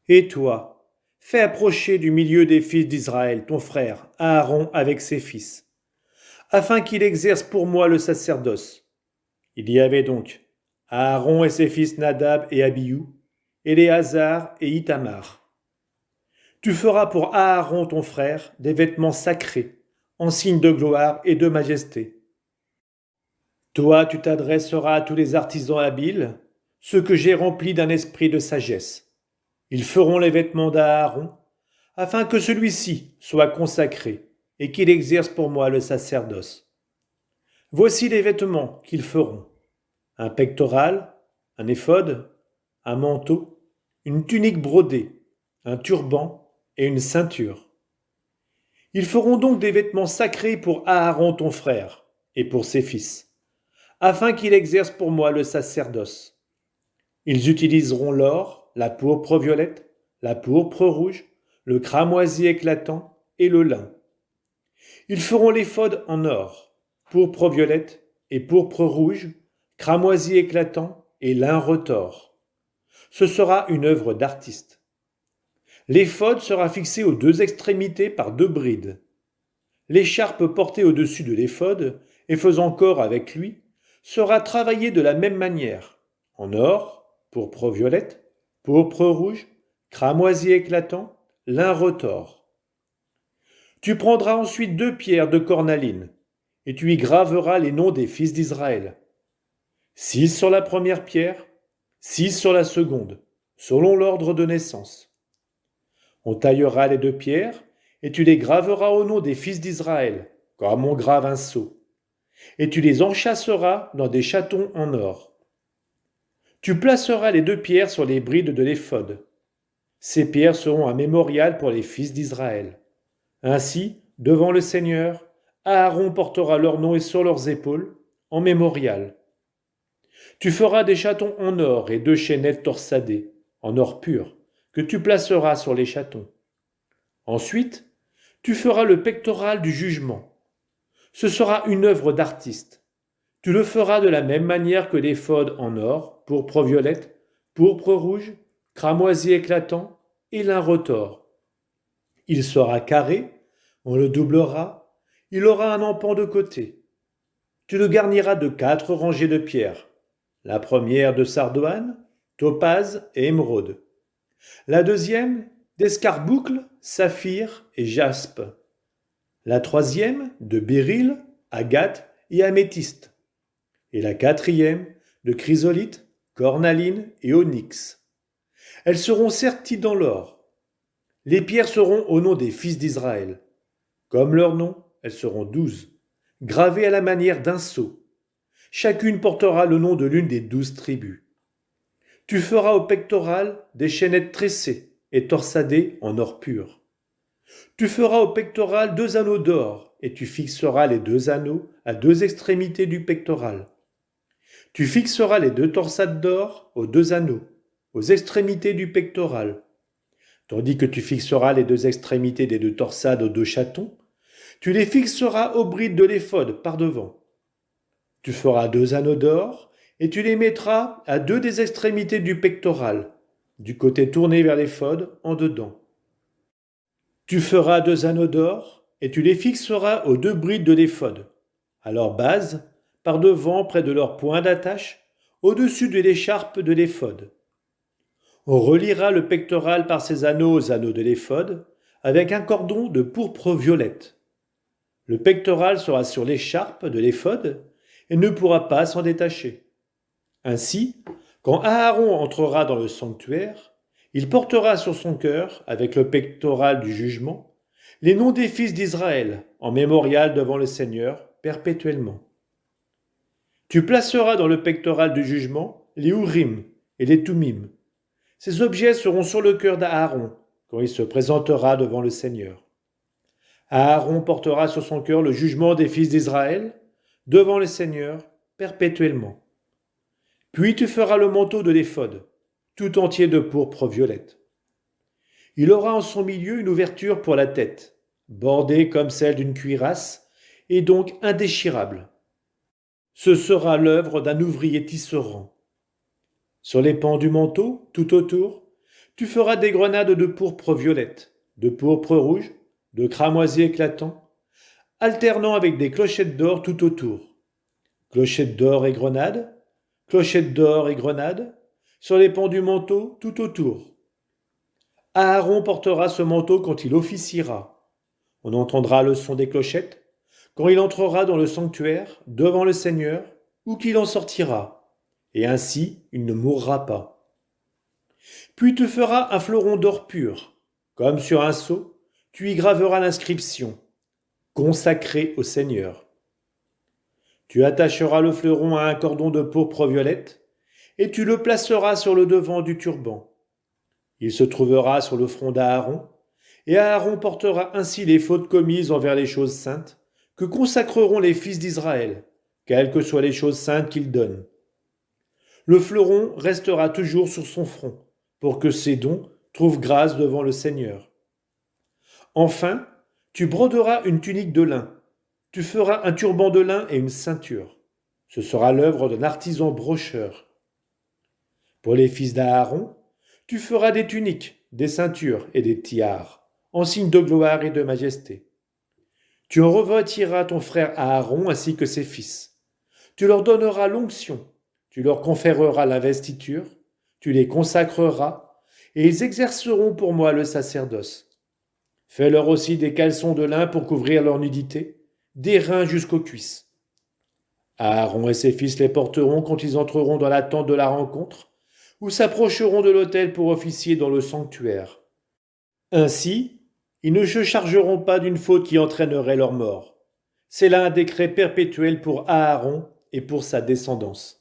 Et toi, fais approcher du milieu des fils d'Israël ton frère, Aaron avec ses fils, afin qu'il exerce pour moi le sacerdoce. Il y avait donc Aaron et ses fils Nadab et Abihu, Éléazar et Ithamar. Tu feras pour Aaron ton frère des vêtements sacrés, en signe de gloire et de majesté. Toi, tu t'adresseras à tous les artisans habiles, ceux que j'ai remplis d'un esprit de sagesse. Ils feront les vêtements d'Aaron, afin que celui-ci soit consacré et qu'il exerce pour moi le sacerdoce. Voici les vêtements qu'ils feront: un pectoral, un éphod, un manteau, une tunique brodée, un turban et une ceinture. Ils feront donc des vêtements sacrés pour Aaron ton frère et pour ses fils, afin qu'il exerce pour moi le sacerdoce. Ils utiliseront l'or, la pourpre violette, la pourpre rouge, le cramoisi éclatant et le lin. Ils feront l'éphod en or, pourpre violette et pourpre rouge, cramoisi éclatant et lin retors. Ce sera une œuvre d'artiste. L'éphod sera fixé aux deux extrémités par deux brides. L'écharpe portée au-dessus de l'éphod et faisant corps avec lui sera travaillée de la même manière, en or, pourpre violette, pourpre rouge, cramoisi éclatant, lin retors. Tu prendras ensuite 2 pierres de cornaline, et tu y graveras les noms des fils d'Israël. 6 sur la première pierre, 6 sur la seconde, selon l'ordre de naissance. On taillera les 2 pierres, et tu les graveras au nom des fils d'Israël, comme on grave un sceau. Et tu les enchâsseras dans des chatons en or. Tu placeras les 2 pierres sur les brides de l'éphod. Ces pierres seront un mémorial pour les fils d'Israël. Ainsi, devant le Seigneur, Aaron portera leur nom sur leurs épaules, en mémorial. Tu feras des chatons en or et 2 chaînettes torsadées, en or pur, que tu placeras sur les chatons. Ensuite, tu feras le pectoral du jugement. Ce sera une œuvre d'artiste. Tu le feras de la même manière que l'éphod en or, pourpre violette, pourpre rouge, cramoisi éclatant et lin retors. Il sera carré, on le doublera, il aura un empan de côté. Tu le garniras de 4 rangées de pierres. La première de sardoine, topaze et émeraude. La deuxième d'escarboucle, saphir et jaspe. La troisième de béryl, agate et améthyste. Et la quatrième de chrysolite, cornaline et onyx. Elles seront serties dans l'or. Les pierres seront au nom des fils d'Israël. Comme leur nom, elles seront 12, gravées à la manière d'un sceau. Chacune portera le nom de l'une des 12 tribus. Tu feras au pectoral des chaînettes tressées et torsadées en or pur. Tu feras au pectoral 2 anneaux d'or, et tu fixeras les 2 anneaux à 2 extrémités du pectoral. Tu fixeras les 2 torsades d'or aux 2 anneaux, aux extrémités du pectoral. Tandis que tu fixeras les 2 extrémités des 2 torsades aux 2 chatons, tu les fixeras aux brides de l'éphod par devant. Tu feras 2 anneaux d'or, et tu les mettras à 2 des extrémités du pectoral, du côté tourné vers l'éphod en dedans. Tu feras 2 anneaux d'or, et tu les fixeras aux 2 brides de l'éphod, à leur base, par devant près de leur point d'attache, au-dessus de l'écharpe de l'éphod. On reliera le pectoral par ses anneaux aux anneaux de l'éphod, avec un cordon de pourpre violette. Le pectoral sera sur l'écharpe de l'éphod et ne pourra pas s'en détacher. Ainsi, quand Aaron entrera dans le sanctuaire, il portera sur son cœur, avec le pectoral du jugement, les noms des fils d'Israël, en mémorial devant le Seigneur, perpétuellement. Tu placeras dans le pectoral du jugement les Urim et les Tumim. Ces objets seront sur le cœur d'Aaron, quand il se présentera devant le Seigneur. Aaron portera sur son cœur le jugement des fils d'Israël, devant le Seigneur, perpétuellement. Puis tu feras le manteau de l'éphod, tout entier de pourpre violette. Il aura en son milieu une ouverture pour la tête, bordée comme celle d'une cuirasse, et donc indéchirable. Ce sera l'œuvre d'un ouvrier tisserand. Sur les pans du manteau, tout autour, Tu feras des grenades de pourpre violette, de pourpre rouge, de cramoisi éclatant, alternant avec des clochettes d'or tout autour. Clochettes d'or et grenades, clochettes d'or et grenades, sur les pans du manteau tout autour. Aaron portera ce manteau quand il officiera. On entendra le son des clochettes, quand il entrera dans le sanctuaire, devant le Seigneur, ou qu'il en sortira, et ainsi il ne mourra pas. Puis tu feras un fleuron d'or pur, comme sur un sceau, tu y graveras l'inscription « Consacré au Seigneur ». Tu attacheras le fleuron à un cordon de pourpre violette, et tu le placeras sur le devant du turban. Il se trouvera sur le front d'Aaron, et Aaron portera ainsi les fautes commises envers les choses saintes, que consacreront les fils d'Israël, quelles que soient les choses saintes qu'ils donnent. Le fleuron restera toujours sur son front, pour que ses dons trouvent grâce devant le Seigneur. Enfin, tu broderas une tunique de lin. Tu feras un turban de lin et une ceinture. Ce sera l'œuvre d'un artisan brocheur. Pour les fils d'Aaron, tu feras des tuniques, des ceintures et des tiares, en signe de gloire et de majesté. Tu en revêtiras ton frère Aaron ainsi que ses fils. Tu leur donneras l'onction, tu leur conféreras l'investiture, tu les consacreras, et ils exerceront pour moi le sacerdoce. Fais-leur aussi des caleçons de lin pour couvrir leur nudité, des reins jusqu'aux cuisses. Aaron et ses fils les porteront quand ils entreront dans la tente de la rencontre, ou s'approcheront de l'autel pour officier dans le sanctuaire. Ainsi, ils ne se chargeront pas d'une faute qui entraînerait leur mort. C'est là un décret perpétuel pour Aaron et pour sa descendance.